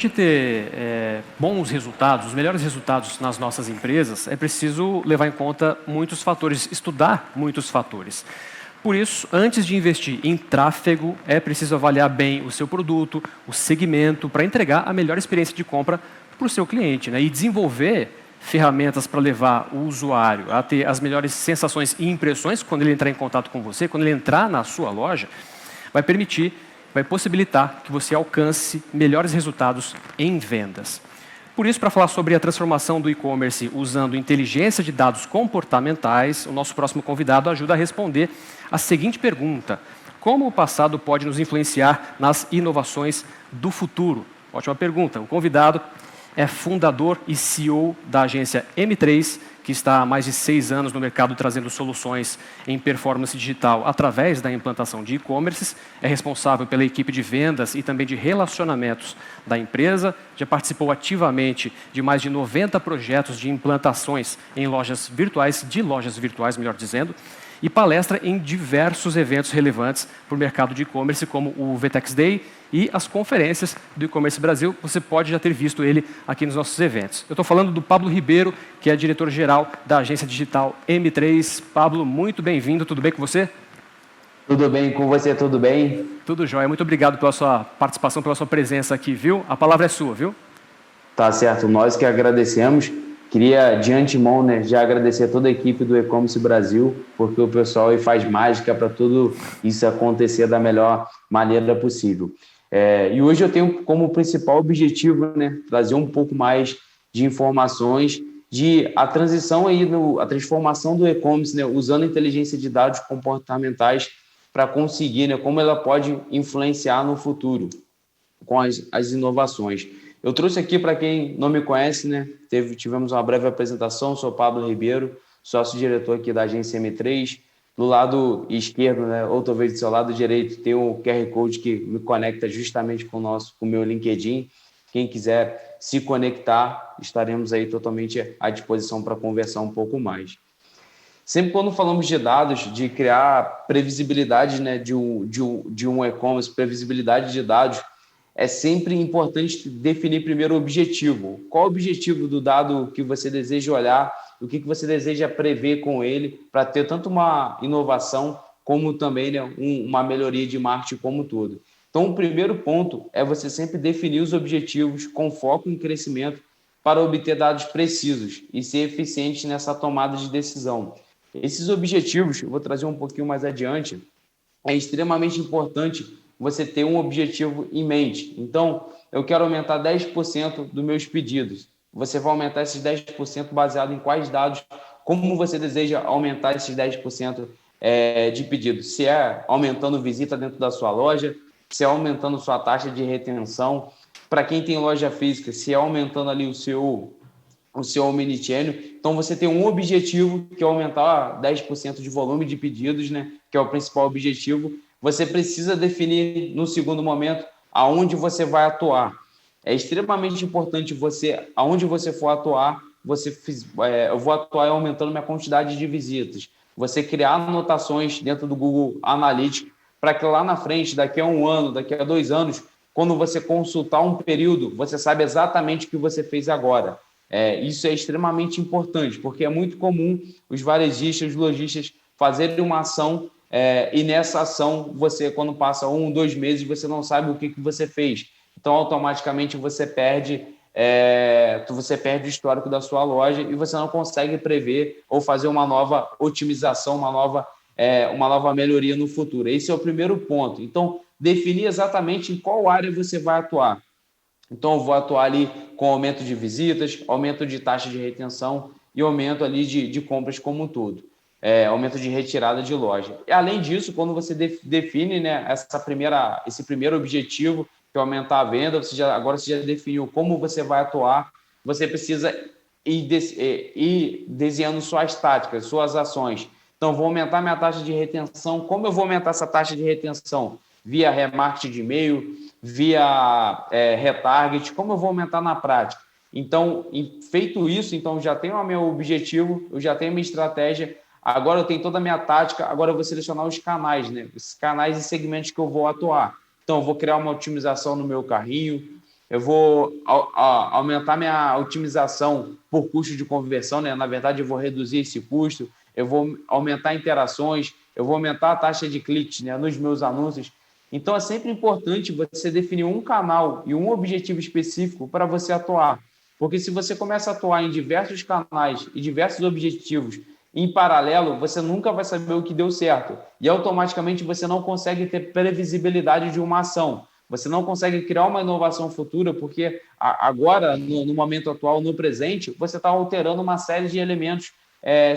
gente ter bons resultados, os melhores resultados nas nossas empresas, é preciso levar em conta muitos fatores, estudar muitos fatores. Por isso, antes de investir em tráfego, é preciso avaliar bem o seu produto, o segmento, para entregar a melhor experiência de compra para o seu cliente, né? E desenvolver ferramentas para levar o usuário a ter as melhores sensações e impressões quando ele entrar em contato com você, quando ele entrar na sua loja, vai possibilitar que você alcance melhores resultados em vendas. Por isso, para falar sobre a transformação do e-commerce usando inteligência de dados comportamentais, o nosso próximo convidado ajuda a responder a seguinte pergunta: como o passado pode nos influenciar nas inovações do futuro? Ótima pergunta. O convidado é fundador e CEO da agência M3, que está há mais de 6 anos no mercado trazendo soluções em performance digital através da implantação de e-commerces. É responsável pela equipe de vendas e também de relacionamentos da empresa. Já participou ativamente de mais de 90 projetos de implantações em lojas virtuais, melhor dizendo, e palestra em diversos eventos relevantes para o mercado de e-commerce, como o VTEX Day e as conferências do e-commerce Brasil. Você pode já ter visto ele aqui nos nossos eventos. Eu estou falando do Pablo Ribeiro, que é diretor-geral da agência digital M3. Pablo, muito bem-vindo. Tudo bem com você? Tudo bem com você, tudo bem? Tudo jóia. Muito obrigado pela sua participação, pela sua presença aqui, viu? A palavra é sua, viu? Tá certo, nós que agradecemos. Queria, de antemão, né, já agradecer a toda a equipe do E-Commerce Brasil, porque o pessoal aí faz mágica para tudo isso acontecer da melhor maneira possível. E hoje eu tenho como principal objetivo, né, trazer um pouco mais de informações de a transição aí, a transformação do e-commerce, né, usando inteligência de dados comportamentais para conseguir, né, como ela pode influenciar no futuro com as inovações. Eu trouxe aqui, para quem não me conhece, né, tivemos uma breve apresentação. Sou Pablo Ribeiro, sócio-diretor aqui da agência M3. Do lado esquerdo, né, ou talvez do seu lado direito, tem o QR Code que me conecta justamente com o meu LinkedIn. Quem quiser se conectar, estaremos aí totalmente à disposição para conversar um pouco mais. Sempre quando falamos de dados, de criar previsibilidade, né, de um e-commerce, previsibilidade de dados, é sempre importante definir primeiro o objetivo. Qual o objetivo do dado que você deseja olhar, o que você deseja prever com ele, para ter tanto uma inovação como também, né, uma melhoria de marketing como um todo. Então, o primeiro ponto é você sempre definir os objetivos com foco em crescimento para obter dados precisos e ser eficiente nessa tomada de decisão. Esses objetivos, eu vou trazer um pouquinho mais adiante, é extremamente importante você ter um objetivo em mente. Então, eu quero aumentar 10% dos meus pedidos. Você vai aumentar esses 10% baseado em quais dados? Como você deseja aumentar esses 10% de pedidos? Se é aumentando visita dentro da sua loja, se é aumentando sua taxa de retenção. Para quem tem loja física, se é aumentando ali o seu omnichannel. Então, você tem um objetivo, que é aumentar 10% de volume de pedidos, né? Que é o principal objetivo. Você precisa definir, no segundo momento, aonde você vai atuar. É extremamente importante aonde você for atuar, eu vou atuar aumentando minha quantidade de visitas. Você criar anotações dentro do Google Analytics para que lá na frente, daqui a 1 ano, daqui a 2 anos, quando você consultar um período, você sabe exatamente o que você fez agora. Isso é extremamente importante, porque é muito comum os varejistas, os lojistas fazerem uma ação e nessa ação, você, quando passa 1, 2 meses, você não sabe o que você fez. Então, automaticamente, você perde o histórico da sua loja e você não consegue prever ou fazer uma nova otimização, uma nova melhoria no futuro. Esse é o primeiro ponto. Então, definir exatamente em qual área você vai atuar. Então, eu vou atuar ali com aumento de visitas, aumento de taxa de retenção e aumento ali de compras como um todo. Aumento de retirada de loja. E, além disso, quando você define, né, esse primeiro objetivo, que é aumentar a venda, agora você já definiu como você vai atuar, você precisa ir desenhando suas táticas, suas ações. Então, vou aumentar minha taxa de retenção. Como eu vou aumentar essa taxa de retenção? Via remarketing de e-mail, via retarget. Como eu vou aumentar na prática? Então, feito isso, então já tenho o meu objetivo, eu já tenho a minha estratégia, agora eu tenho toda a minha tática, agora eu vou selecionar os canais, né? Os canais e segmentos que eu vou atuar. Então, eu vou criar uma otimização no meu carrinho, eu vou aumentar minha otimização por custo de conversão, né? Na verdade, eu vou reduzir esse custo, eu vou aumentar interações, eu vou aumentar a taxa de cliques, né, nos meus anúncios. Então, é sempre importante você definir um canal e um objetivo específico para você atuar. Porque se você começa a atuar em diversos canais e diversos objetivos em paralelo, você nunca vai saber o que deu certo. E automaticamente você não consegue ter previsibilidade de uma ação. Você não consegue criar uma inovação futura, porque agora, no momento atual, no presente, você está alterando uma série de elementos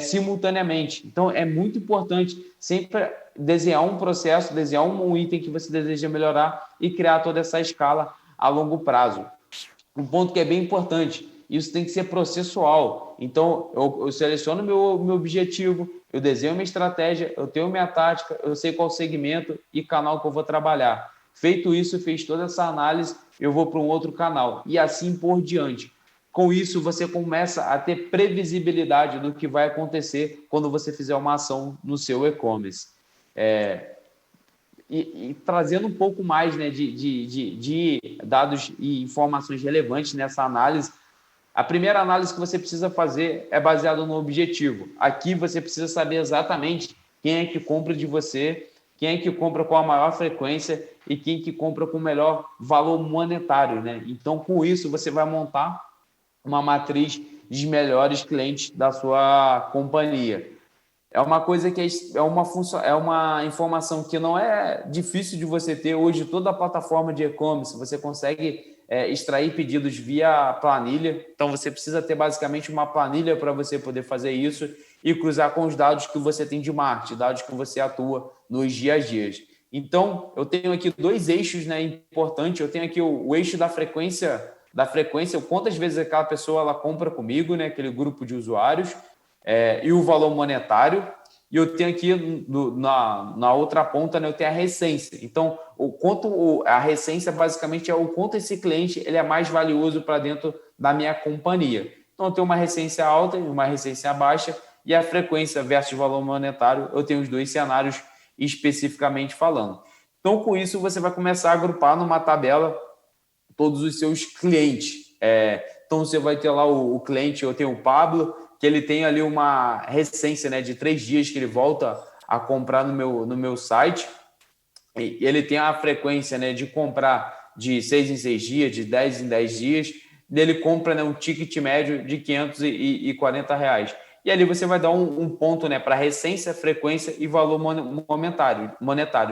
simultaneamente. Então, é muito importante sempre desenhar um processo, desenhar um item que você deseja melhorar e criar toda essa escala a longo prazo. Um ponto que é bem importante, isso tem que ser processual. Então, eu seleciono meu objetivo, eu desenho minha estratégia, eu tenho minha tática, eu sei qual segmento e canal que eu vou trabalhar. Feito isso, fez toda essa análise, eu vou para um outro canal e assim por diante. Com isso, você começa a ter previsibilidade do que vai acontecer quando você fizer uma ação no seu e-commerce. E trazendo um pouco mais, né, de dados e informações relevantes nessa análise, a primeira análise que você precisa fazer é baseada no objetivo. Aqui você precisa saber exatamente quem é que compra de você, quem é que compra com a maior frequência e quem que compra com o melhor valor monetário, né? Então, com isso, você vai montar uma matriz de melhores clientes da sua companhia. É uma coisa que é uma informação que não é difícil de você ter. Hoje, toda a plataforma de e-commerce, você consegue extrair pedidos via planilha. Então, você precisa ter basicamente uma planilha para você poder fazer isso e cruzar com os dados que você tem de marketing, dados que você atua nos dias a dias. Então, eu tenho aqui dois eixos, né, importantes. Eu tenho aqui o eixo da frequência, quantas vezes aquela pessoa ela compra comigo, né, aquele grupo de usuários, e o valor monetário. E eu tenho aqui na outra ponta, né, eu tenho a recência. Então, a recência basicamente é o quanto esse cliente ele é mais valioso para dentro da minha companhia. Então, eu tenho uma recência alta e uma recência baixa, e a frequência versus valor monetário, eu tenho os dois cenários especificamente falando. Então, com isso, você vai começar a agrupar numa tabela todos os seus clientes. Então, você vai ter lá o cliente, eu tenho o Pablo, que ele tem ali uma recência, né, de 3 dias que ele volta a comprar no meu site. E ele tem a frequência, né, de comprar de 6 em 6 dias, de 10 em 10 dias. Ele compra, né, um ticket médio de R$ 540. E ali você vai dar um ponto, né, para recência, frequência e valor monetário,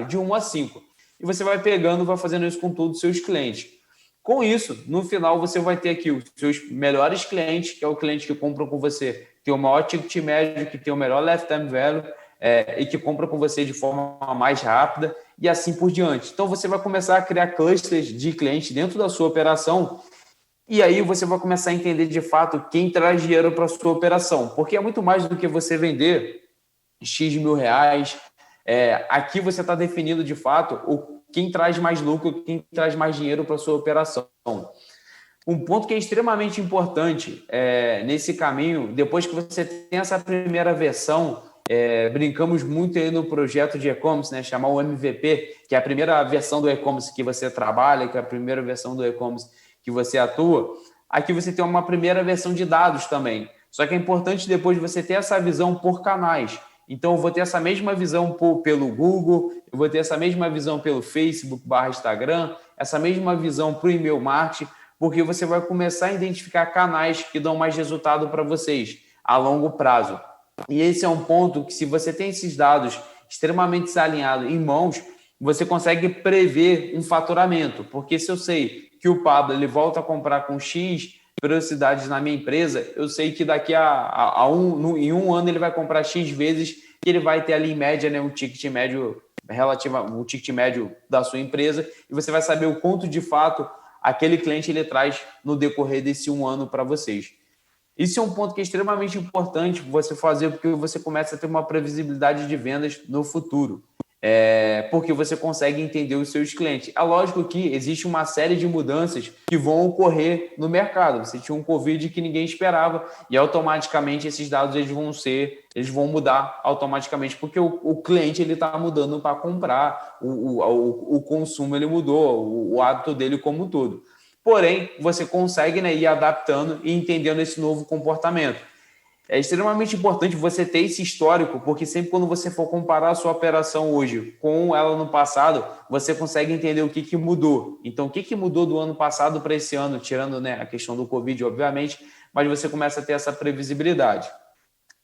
de 1 a 5. E você vai pegando, vai fazendo isso com todos os seus clientes. Com isso, no final, você vai ter aqui os seus melhores clientes, que é o cliente que compra com você, que tem o maior ticket médio, que tem o melhor lifetime value, e que compra com você de forma mais rápida, e assim por diante. Então, você vai começar a criar clusters de clientes dentro da sua operação, e aí você vai começar a entender de fato quem traz dinheiro para a sua operação, porque é muito mais do que você vender X mil reais. Aqui você está definindo de fato quem traz mais lucro, quem traz mais dinheiro para a sua operação. Um ponto que é extremamente importante nesse caminho, depois que você tem essa primeira versão, brincamos muito aí no projeto de e-commerce, né, chamar o MVP, que é a primeira versão do e-commerce que você trabalha, que é a primeira versão do e-commerce que você atua. Aqui você tem uma primeira versão de dados também. Só que é importante depois você ter essa visão por canais. Então, eu vou ter essa mesma visão pelo Google, eu vou ter essa mesma visão pelo Facebook/Instagram, essa mesma visão para o e-mail marketing, porque você vai começar a identificar canais que dão mais resultado para vocês a longo prazo. E esse é um ponto que, se você tem esses dados extremamente alinhados em mãos, você consegue prever um faturamento. Porque se eu sei que o Pablo ele volta a comprar com X velocidades na minha empresa, eu sei que daqui em um ano ele vai comprar X vezes e ele vai ter ali em média, né, um ticket médio o ticket médio da sua empresa, e você vai saber o quanto de fato aquele cliente ele traz no decorrer desse um ano para vocês. Isso é um ponto que é extremamente importante você fazer, porque você começa a ter uma previsibilidade de vendas no futuro. Porque você consegue entender os seus clientes. É lógico que existe uma série de mudanças que vão ocorrer no mercado. Você tinha um Covid que ninguém esperava e automaticamente esses dados eles vão mudar automaticamente, porque o cliente ele está mudando para comprar, o consumo ele mudou, o hábito dele como um todo. porém, você consegue, né, ir adaptando e entendendo esse novo comportamento. É extremamente importante você ter esse histórico, porque sempre quando você for comparar a sua operação hoje com ela no passado, você consegue entender o que mudou. Então, o que mudou do ano passado para esse ano, tirando, né, a questão do Covid, obviamente, mas você começa a ter essa previsibilidade.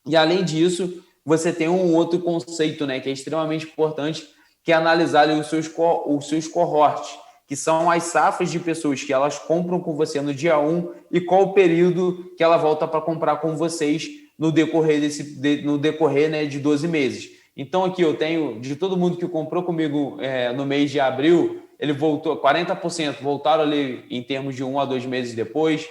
E, além disso, você tem um outro conceito, né, que é extremamente importante, que é analisar ali os seus cohorts, que são as safras de pessoas que elas compram com você no dia 1 e qual o período que ela volta para comprar com vocês no decorrer, né, de 12 meses. Então, aqui eu tenho, de todo mundo que comprou comigo no mês de abril, ele voltou, 40% voltaram ali em termos de 1 a 2 meses depois,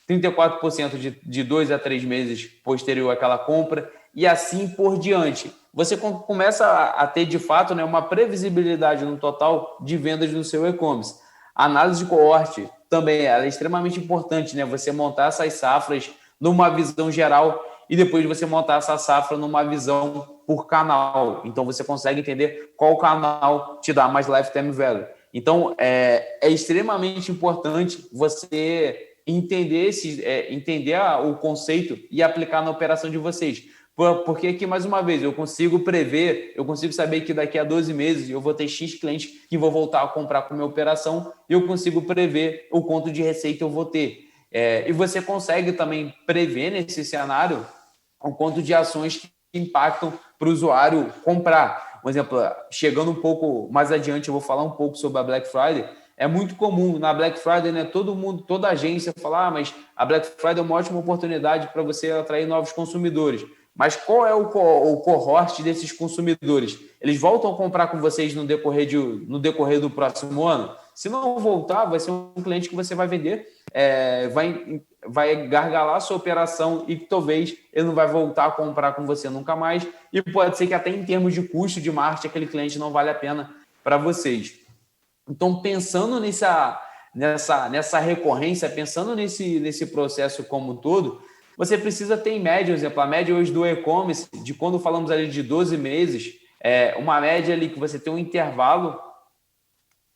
34% de 2 a 3 meses posterior àquela compra, e assim por diante. Você começa a ter, de fato, né, uma previsibilidade no total de vendas no seu e-commerce. A análise de cohorte também é extremamente importante, né? Você montar essas safras numa visão geral e depois você montar essa safra numa visão por canal. Então, você consegue entender qual canal te dá mais lifetime value. Então, é extremamente importante você entender o conceito e aplicar na operação de vocês. Porque aqui, mais uma vez, eu consigo prever, eu consigo saber que daqui a 12 meses eu vou ter X clientes que vão voltar a comprar com a minha operação e eu consigo prever o quanto de receita eu vou ter. E você consegue também prever nesse cenário o quanto de ações que impactam para o usuário comprar. Por exemplo, chegando um pouco mais adiante, eu vou falar um pouco sobre a Black Friday. É muito comum na Black Friday, né? Toda agência falar, mas a Black Friday é uma ótima oportunidade para você atrair novos consumidores. Mas qual é o cohort desses consumidores? Eles voltam a comprar com vocês no decorrer do próximo ano? Se não voltar, vai ser um cliente que você vai vender, vai gargalar a sua operação e que talvez ele não vai voltar a comprar com você nunca mais. E pode ser que até em termos de custo de marketing, aquele cliente não vale a pena para vocês. Então, pensando nessa recorrência, pensando nesse processo como um todo, você precisa ter em média, por exemplo, a média hoje do e-commerce, de quando falamos ali de 12 meses, uma média ali que você tem um intervalo,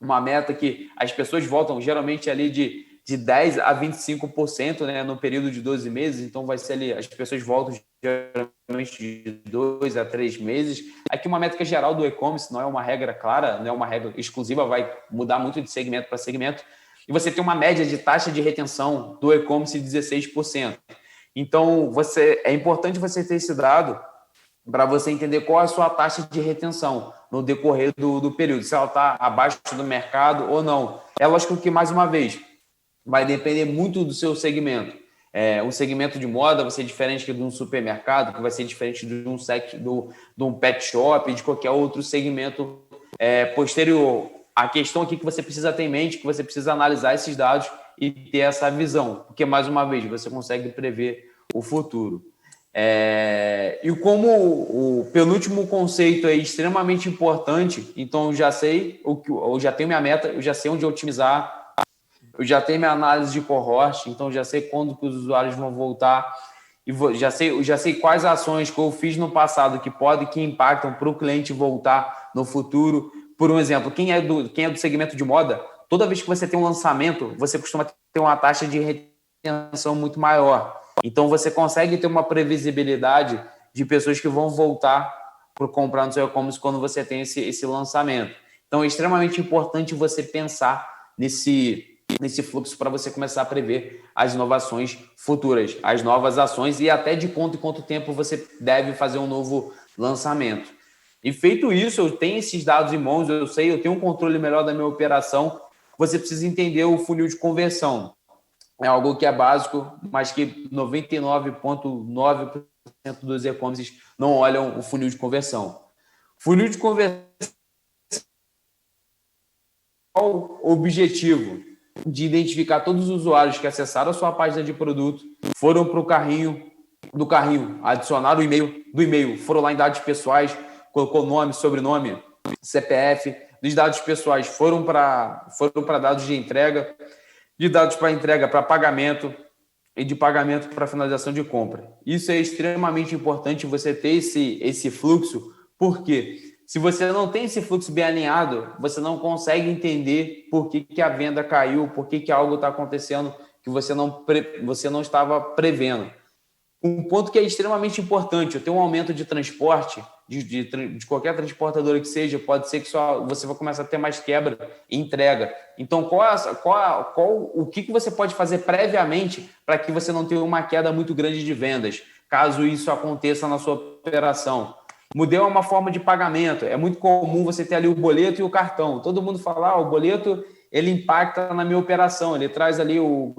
uma meta que as pessoas voltam geralmente ali de 10% a 25%, né, no período de 12 meses, então vai ser ali, as pessoas voltam geralmente de 2 a 3 meses. Aqui uma métrica geral do e-commerce, não é uma regra clara, não é uma regra exclusiva, vai mudar muito de segmento para segmento, e você tem uma média de taxa de retenção do e-commerce de 16%. Então, é importante você ter esse dado para você entender qual é a sua taxa de retenção no decorrer do período, se ela está abaixo do mercado ou não. É lógico que, mais uma vez, vai depender muito do seu segmento. Um segmento de moda vai ser diferente que de um supermercado, que vai ser diferente de um pet shop, de qualquer outro segmento posterior. A questão aqui que você precisa ter em mente, que você precisa analisar esses dados e ter essa visão, porque, mais uma vez, você consegue prever o futuro. E como o penúltimo conceito é extremamente importante, então eu já sei, eu já tenho minha meta, eu já sei onde otimizar, eu já tenho minha análise de cohort, então eu já sei quando que os usuários vão voltar, e eu já sei quais ações que eu fiz no passado que impactam para o cliente voltar no futuro. Por um exemplo, quem é do segmento de moda, toda vez que você tem um lançamento, você costuma ter uma taxa de retenção muito maior. Então, você consegue ter uma previsibilidade de pessoas que vão voltar para comprar no seu e-commerce quando você tem esse lançamento. Então, é extremamente importante você pensar nesse fluxo para você começar a prever as inovações futuras, as novas ações e até de quanto em quanto tempo você deve fazer um novo lançamento. E feito isso, eu tenho esses dados em mãos, eu tenho um controle melhor da minha operação, você precisa entender o funil de conversão. É algo que é básico, mas que 99,9% dos e-commerces não olham o funil de conversão. Funil de conversão, qual o objetivo? De identificar todos os usuários que acessaram a sua página de produto, foram para o carrinho, do carrinho adicionaram o e-mail, do e-mail foram lá em dados pessoais, colocou nome, sobrenome, CPF, dos dados pessoais foram para dados de entrega, de dados para entrega para pagamento e de pagamento para finalização de compra. Isso é extremamente importante você ter esse fluxo, porque Se você não tem esse fluxo bem alinhado, você não consegue entender por que a venda caiu, por que algo está acontecendo que você não estava prevendo. Um ponto que é extremamente importante, eu tenho um aumento de transporte, de qualquer transportadora que seja, pode ser que você vai começar a ter mais quebra e entrega. Então, o que você pode fazer previamente para que você não tenha uma queda muito grande de vendas, caso isso aconteça na sua operação? Mudei uma forma de pagamento. É muito comum você ter ali o boleto e o cartão. Todo mundo fala, o boleto ele impacta na minha operação, ele traz ali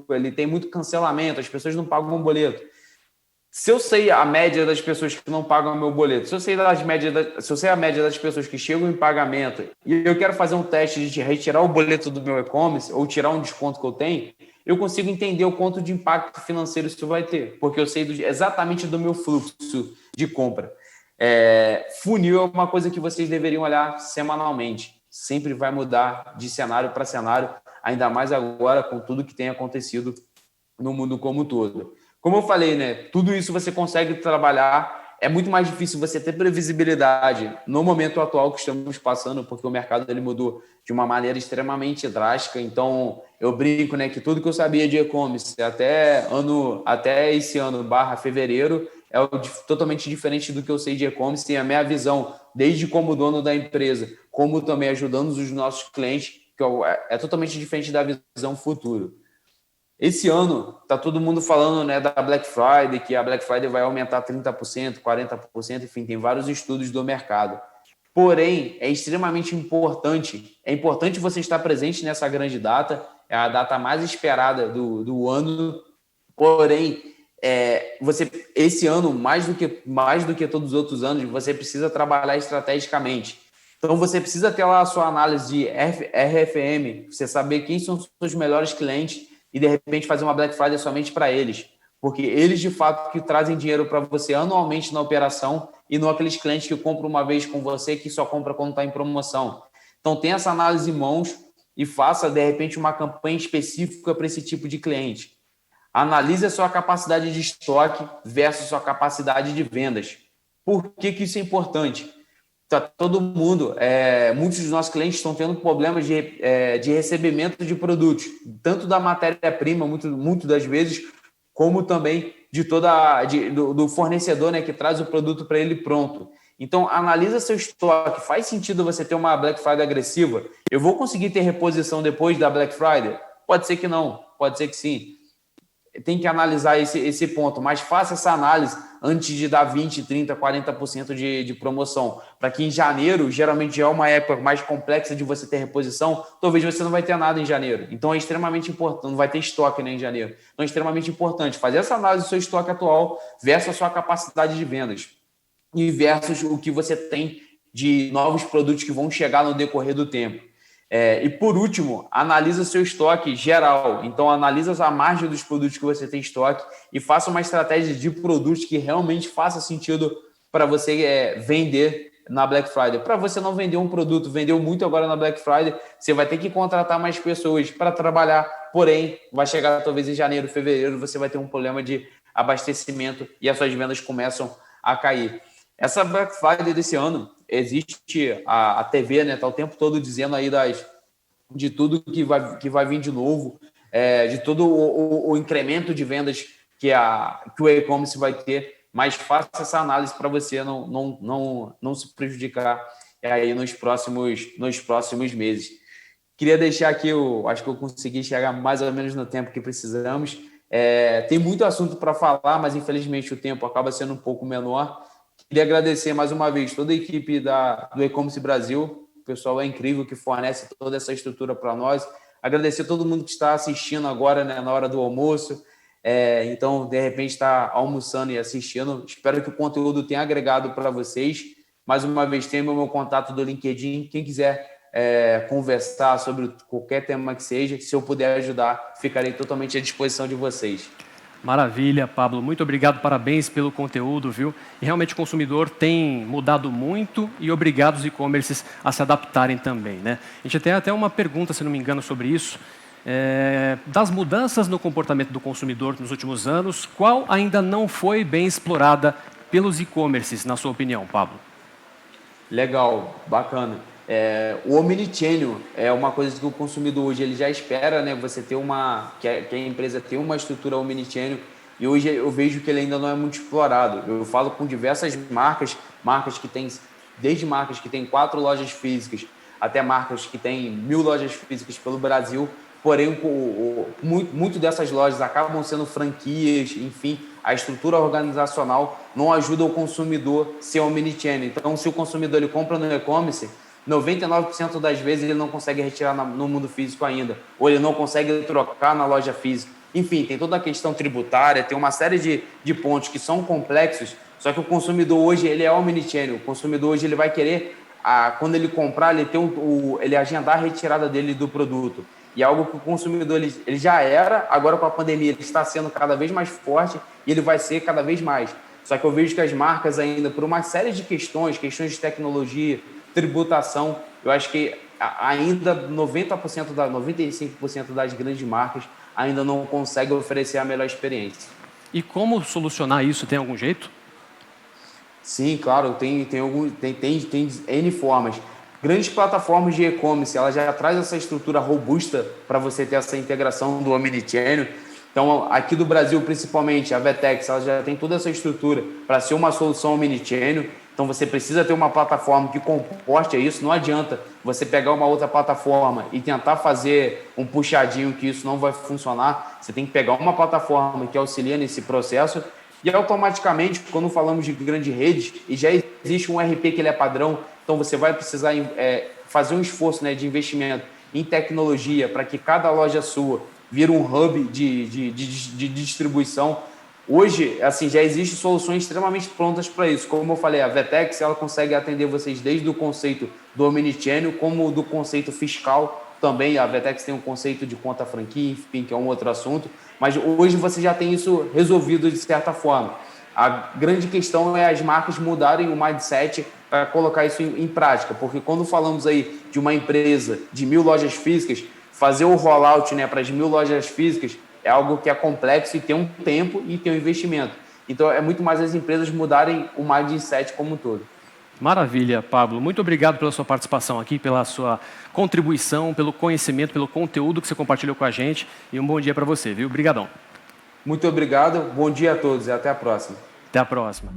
ele tem muito cancelamento, as pessoas não pagam o boleto. Se eu sei a média das pessoas que não pagam o meu boleto, se eu sei a média das pessoas que chegam em pagamento e eu quero fazer um teste de retirar o boleto do meu e-commerce ou tirar um desconto que eu tenho, eu consigo entender o quanto de impacto financeiro isso vai ter, porque eu sei exatamente do meu fluxo de compra. Funil é uma coisa que vocês deveriam olhar semanalmente. Sempre vai mudar de cenário para cenário, ainda mais agora com tudo que tem acontecido no mundo como um todo. Como eu falei, né? Tudo isso você consegue trabalhar. É muito mais difícil você ter previsibilidade no momento atual que estamos passando, porque o mercado ele mudou de uma maneira extremamente drástica. Então, eu brinco, né, que tudo que eu sabia de e-commerce até esse ano, fevereiro, é totalmente diferente do que eu sei de e-commerce. E a minha visão, desde como dono da empresa, como também ajudando os nossos clientes, que é totalmente diferente da visão futuro. Esse ano, está todo mundo falando, né, da Black Friday, que a Black Friday vai aumentar 30%, 40%, enfim, tem vários estudos do mercado. Porém, é extremamente importante, você estar presente nessa grande data, é a data mais esperada do ano, porém, esse ano, mais do que todos os outros anos, você precisa trabalhar estrategicamente. Então, você precisa ter lá a sua análise de RFM, você saber quem são os seus melhores clientes, e, de repente, fazer uma Black Friday somente para eles. Porque eles, de fato, que trazem dinheiro para você anualmente na operação e não aqueles clientes que compram uma vez com você que só compra quando está em promoção. Então, tenha essa análise em mãos e faça, de repente, uma campanha específica para esse tipo de cliente. Analise a sua capacidade de estoque versus sua capacidade de vendas. Por que isso é importante? Tá todo mundo, muitos dos nossos clientes estão tendo problemas de recebimento de produtos, tanto da matéria-prima, muito das vezes, como também do fornecedor, né, que traz o produto para ele pronto. Então, analisa seu estoque. Faz sentido você ter uma Black Friday agressiva? Eu vou conseguir ter reposição depois da Black Friday? Pode ser que não, pode ser que sim. Tem que analisar esse ponto, mas faça essa análise antes de dar 20%, 30%, 40% de promoção, para que em janeiro, geralmente é uma época mais complexa de você ter reposição, talvez você não vai ter nada em janeiro. Então é extremamente importante, não vai ter estoque, né, em janeiro. Então é extremamente importante fazer essa análise do seu estoque atual versus a sua capacidade de vendas e versus o que você tem de novos produtos que vão chegar no decorrer do tempo. E, por último, analisa seu estoque geral. Então, analisa a margem dos produtos que você tem em estoque e faça uma estratégia de produtos que realmente faça sentido para você vender na Black Friday. Para você não vender um produto, vendeu muito agora na Black Friday, você vai ter que contratar mais pessoas para trabalhar, porém, vai chegar talvez em janeiro, fevereiro, você vai ter um problema de abastecimento e as suas vendas começam a cair. Essa Black Friday desse ano, existe a TV, né? Tá o tempo todo dizendo aí de tudo que vai vir de novo, de todo o incremento de vendas que o e-commerce vai ter, mas faça essa análise para você não se prejudicar aí nos próximos meses. Queria deixar aqui, acho que eu consegui chegar mais ou menos no tempo que precisamos. Tem muito assunto para falar, mas infelizmente o tempo acaba sendo um pouco menor. Queria agradecer mais uma vez toda a equipe do E-Commerce Brasil. O pessoal é incrível que fornece toda essa estrutura para nós. Agradecer a todo mundo que está assistindo agora, né, na hora do almoço. Então, de repente, está almoçando e assistindo. Espero que o conteúdo tenha agregado para vocês. Mais uma vez, tem o meu contato do LinkedIn. Quem quiser conversar sobre qualquer tema que seja, se eu puder ajudar, ficarei totalmente à disposição de vocês. Maravilha, Pablo. Muito obrigado, parabéns pelo conteúdo, viu? E realmente o consumidor tem mudado muito e obrigado os e-commerces a se adaptarem também, né? A gente tem até uma pergunta, se não me engano, sobre isso. Das mudanças no comportamento do consumidor nos últimos anos, qual ainda não foi bem explorada pelos e-commerces, na sua opinião, Pablo? Legal, bacana. O omnichannel é uma coisa que o consumidor hoje ele já espera, né? Você ter que a empresa tenha uma estrutura omnichannel, e hoje eu vejo que ele ainda não é muito explorado. Eu falo com diversas marcas que têm, desde marcas que têm 4 lojas físicas até marcas que têm 1000 lojas físicas pelo Brasil, porém muito dessas lojas acabam sendo franquias, enfim, a estrutura organizacional não ajuda o consumidor a ser omnichannel. Então, se o consumidor ele compra no e-commerce, 99% das vezes ele não consegue retirar no mundo físico ainda, ou ele não consegue trocar na loja física. Enfim, tem toda a questão tributária, tem uma série de pontos que são complexos, só que o consumidor hoje ele é omnichannel. O consumidor hoje ele vai querer, quando ele comprar, ele, ele agendar a retirada dele do produto. E é algo que o consumidor ele já era, agora com a pandemia ele está sendo cada vez mais forte e ele vai ser cada vez mais. Só que eu vejo que as marcas ainda, por uma série de questões de tecnologia, tributação, eu acho que ainda 95% das grandes marcas ainda não conseguem oferecer a melhor experiência. E como solucionar isso? Tem algum jeito? Sim, claro, tem N formas. Grandes plataformas de e-commerce, ela já traz essa estrutura robusta para você ter essa integração do omnichannel. Então, aqui do Brasil, principalmente, a Vetex, ela já tem toda essa estrutura para ser uma solução omnichannel. Então, você precisa ter uma plataforma que comporte isso. Não adianta você pegar uma outra plataforma e tentar fazer um puxadinho que isso não vai funcionar. Você tem que pegar uma plataforma que auxilia nesse processo e automaticamente, quando falamos de grandes redes, e já existe um RP que ele é padrão, então você vai precisar fazer um esforço, né, de investimento em tecnologia para que cada loja sua vire um hub de distribuição. Hoje, assim, já existem soluções extremamente prontas para isso. Como eu falei, a Vetex ela consegue atender vocês desde o conceito do omnichannel como do conceito fiscal. Também a Vetex tem um conceito de conta franquia, enfim, que é um outro assunto. Mas hoje você já tem isso resolvido de certa forma. A grande questão é as marcas mudarem o mindset para colocar isso em prática. Porque quando falamos aí de uma empresa de 1000 lojas físicas, fazer o rollout, né, para as 1000 lojas físicas é algo que é complexo e tem um tempo e tem um investimento. Então, é muito mais as empresas mudarem o mindset como um todo. Maravilha, Pablo. Muito obrigado pela sua participação aqui, pela sua contribuição, pelo conhecimento, pelo conteúdo que você compartilhou com a gente. E um bom dia para você, viu? Obrigadão. Muito obrigado. Bom dia a todos e até a próxima. Até a próxima.